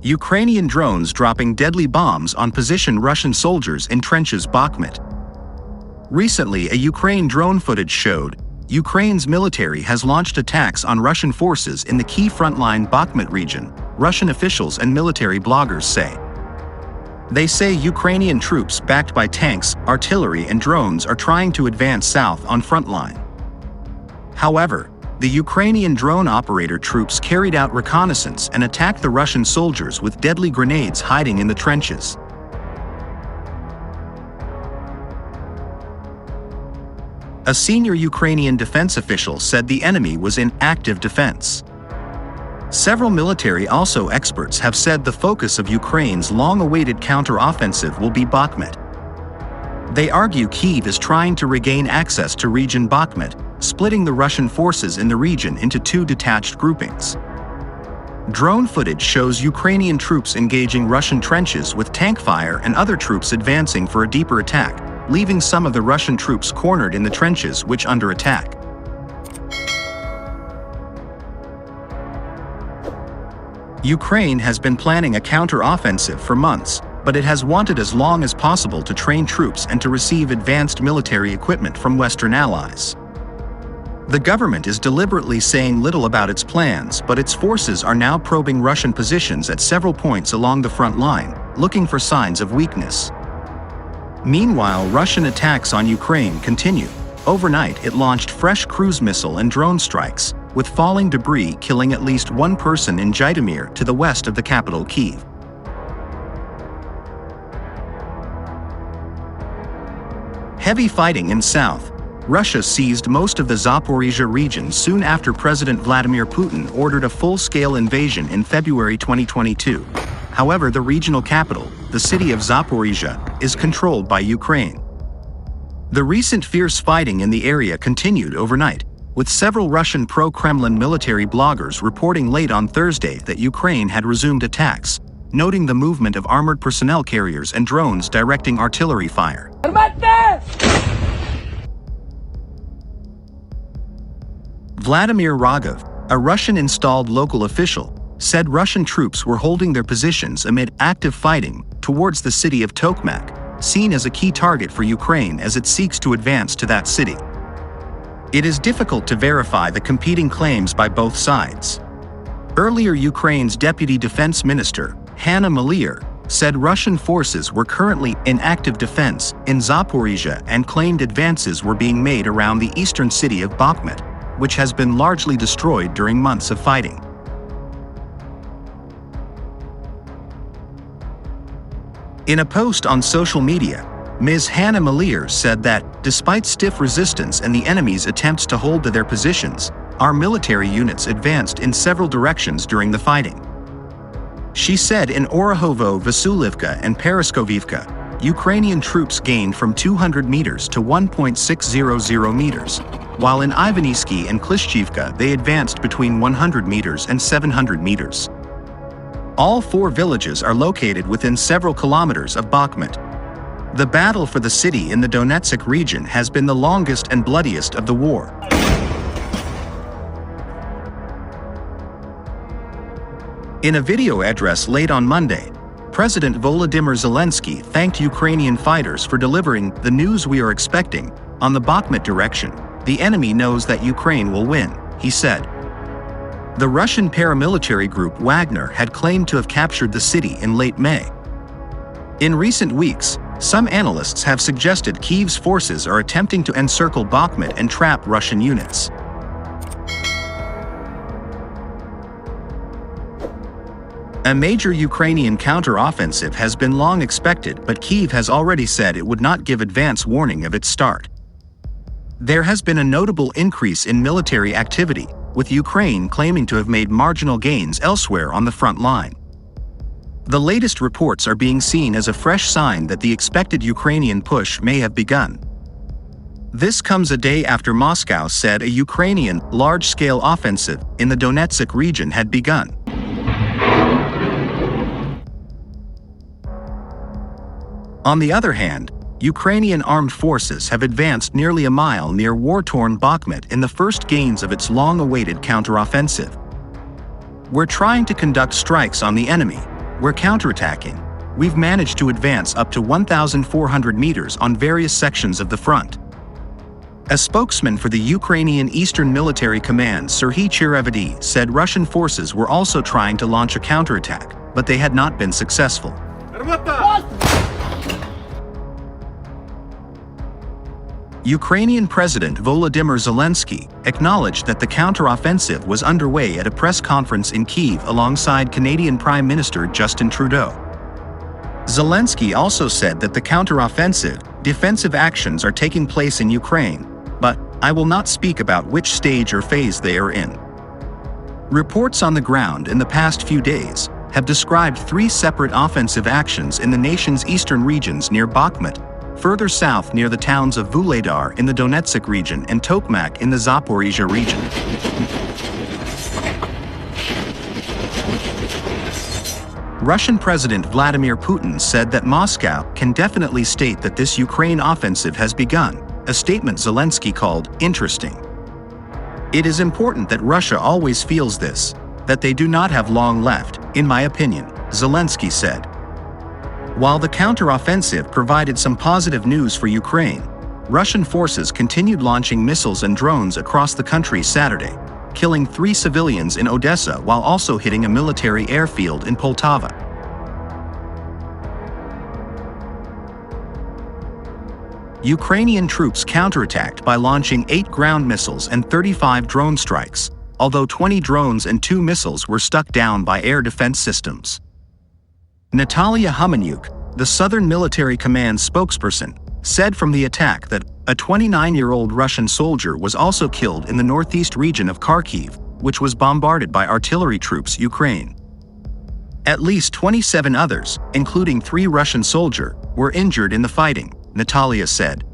Ukrainian drones dropping deadly bombs on position Russian soldiers in trenches Bakhmut. Recently, a Ukraine drone footage showed Ukraine's military has launched attacks on Russian forces in the key frontline Bakhmut region, Russian officials and military bloggers say. They say Ukrainian troops backed by tanks, artillery and drones are trying to advance south on frontline. However, the Ukrainian drone operator troops carried out reconnaissance and attacked the Russian soldiers with deadly grenades hiding in the trenches. A senior Ukrainian defense official said the enemy was in active defense. Several military experts have said the focus of Ukraine's long-awaited counter-offensive will be Bakhmut. They argue Kyiv is trying to regain access to region Bakhmut, splitting the Russian forces in the region into two detached groupings. Drone footage shows Ukrainian troops engaging Russian trenches with tank fire and other troops advancing for a deeper attack, leaving some of the Russian troops cornered in the trenches which under attack. Ukraine has been planning a counter-offensive for months, but it has wanted as long as possible to train troops and to receive advanced military equipment from Western allies. The government is deliberately saying little about its plans, but its forces are now probing Russian positions at several points along the front line, looking for signs of weakness. Meanwhile, Russian attacks on Ukraine continue. Overnight, it launched fresh cruise missile and drone strikes, with falling debris killing at least one person in Zhytomyr to the west of the capital Kyiv. Heavy fighting in south. Russia seized most of the Zaporizhzhia region soon after President Vladimir Putin ordered a full-scale invasion in February 2022. However, the regional capital, the city of Zaporizhzhia, is controlled by Ukraine. The recent fierce fighting in the area continued overnight, with several Russian pro-Kremlin military bloggers reporting late on Thursday that Ukraine had resumed attacks, noting the movement of armored personnel carriers and drones directing artillery fire. Vladimir Rogov, a Russian-installed local official, said Russian troops were holding their positions amid active fighting towards the city of Tokmak, seen as a key target for Ukraine as it seeks to advance to that city. It is difficult to verify the competing claims by both sides. Earlier, Ukraine's Deputy Defense Minister, Hanna Maliar, said Russian forces were currently in active defense in Zaporizhzhia and claimed advances were being made around the eastern city of Bakhmut, which has been largely destroyed during months of fighting. In a post on social media, Ms. Hanna Maliar said that, despite stiff resistance and the enemy's attempts to hold to their positions, our military units advanced in several directions during the fighting. She said in Orahovo, Vasulivka and Pereskovivka, Ukrainian troops gained from 200 meters to 1.600 meters, while in Ivanivsky and Klishchivka they advanced between 100 meters and 700 meters. All four villages are located within several kilometers of Bakhmut. The battle for the city in the Donetsk region has been the longest and bloodiest of the war. In a video address late on Monday, President Volodymyr Zelensky thanked Ukrainian fighters for delivering the news we are expecting. On the Bakhmut direction, the enemy knows that Ukraine will win, he said. The Russian paramilitary group Wagner had claimed to have captured the city in late May. In recent weeks, some analysts have suggested Kyiv's forces are attempting to encircle Bakhmut and trap Russian units. A major Ukrainian counter-offensive has been long expected, but Kyiv has already said it would not give advance warning of its start. There has been a notable increase in military activity, with Ukraine claiming to have made marginal gains elsewhere on the front line. The latest reports are being seen as a fresh sign that the expected Ukrainian push may have begun. This comes a day after Moscow said a Ukrainian large-scale offensive in the Donetsk region had begun. On the other hand, Ukrainian armed forces have advanced nearly a mile near war-torn Bakhmut in the first gains of its long-awaited counteroffensive. We're trying to conduct strikes on the enemy, "We're counterattacking. We've managed to advance up to 1,400 meters on various sections of the front." A spokesman for the Ukrainian Eastern Military Command, Serhiy Cherevedy, said Russian forces were also trying to launch a counterattack, but they had not been successful. Ukrainian President Volodymyr Zelensky acknowledged that the counteroffensive was underway at a press conference in Kyiv alongside Canadian Prime Minister Justin Trudeau. Zelensky also said that the counteroffensive, defensive actions are taking place in Ukraine, but "I will not speak about which stage or phase they are in." Reports on the ground in the past few days have described 3 separate offensive actions in the nation's eastern regions near Bakhmut, further south near the towns of Vuhledar in the Donetsk region and Tokmak in the Zaporizhia region. Russian President Vladimir Putin said that Moscow can definitely state that this Ukraine offensive has begun, a statement Zelensky called interesting. "It is important that Russia always feels this, that they do not have long left, in my opinion," Zelensky said. While the counteroffensive provided some positive news for Ukraine, Russian forces continued launching missiles and drones across the country Saturday, killing 3 civilians in Odessa while also hitting a military airfield in Poltava. Ukrainian troops counterattacked by launching 8 ground missiles and 35 drone strikes, although 20 drones and 2 missiles were stuck down by air defense systems. Natalia Humaniuk, the Southern Military Command spokesperson, said from the attack that a 29-year-old Russian soldier was also killed in the northeast region of Kharkiv, which was bombarded by artillery troops Ukraine. At least 27 others, including 3 Russian soldiers, were injured in the fighting, Natalia said.